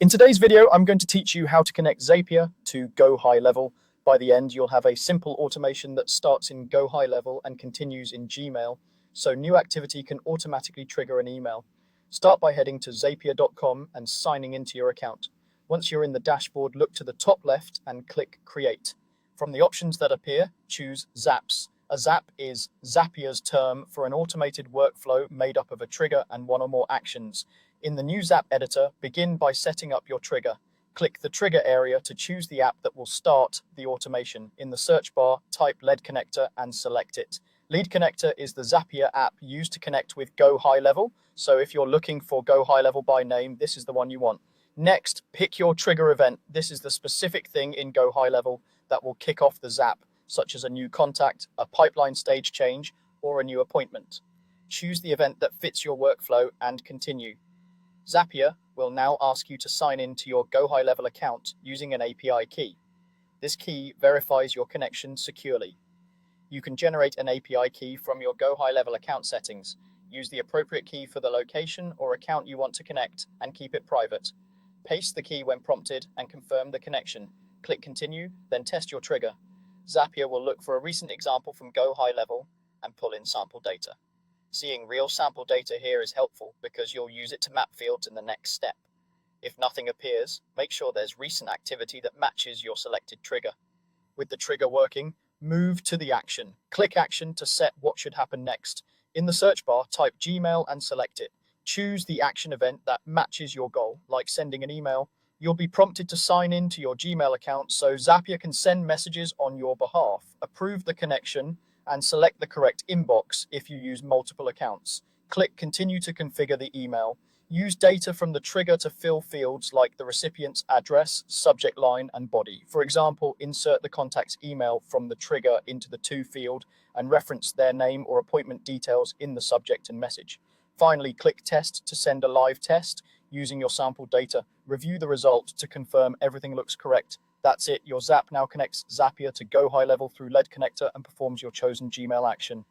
In today's video, I'm going to teach you how to connect Zapier to GoHighLevel. By the end, you'll have a simple automation that starts in GoHighLevel and continues in Gmail, so new activity can automatically trigger an email. Start by heading to zapier.com and signing into your account. Once you're in the dashboard, look to the top left and click Create. From the options that appear, choose Zaps. A Zap is Zapier's term for an automated workflow made up of a trigger and one or more actions. In the new Zap editor, begin by setting up your trigger. Click the trigger area to choose the app that will start the automation. In the search bar, type Lead Connector and select it. Lead Connector is the Zapier app used to connect with GoHighLevel. So if you're looking for GoHighLevel by name, this is the one you want. Next, pick your trigger event. This is the specific thing in GoHighLevel that will kick off the Zap, such as a new contact, a pipeline stage change, or a new appointment. Choose the event that fits your workflow and continue. Zapier will now ask you to sign in to your GoHighLevel account using an API key. This key verifies your connection securely. You can generate an API key from your GoHighLevel account settings. Use the appropriate key for the location or account you want to connect and keep it private. Paste the key when prompted and confirm the connection. Click Continue, then test your trigger. Zapier will look for a recent example from GoHighLevel and pull in sample data. Seeing real sample data here is helpful because you'll use it to map fields in the next step. If nothing appears, make sure there's recent activity that matches your selected trigger. With the trigger working, move to the action. Click Action to set what should happen next. In the search bar, type Gmail and select it. Choose the action event that matches your goal, like sending an email. You'll be prompted to sign in to your Gmail account so Zapier can send messages on your behalf. Approve the connection and select the correct inbox if you use multiple accounts. Click Continue to configure the email. Use data from the trigger to fill fields like the recipient's address, subject line, and body. For example, insert the contact's email from the trigger into the To field and reference their name or appointment details in the subject and message. Finally, click Test to send a live test using your sample data. Review the result to confirm everything looks correct. That's it. Your Zap now connects Zapier to GoHighLevel through Lead Connector and performs your chosen Gmail action.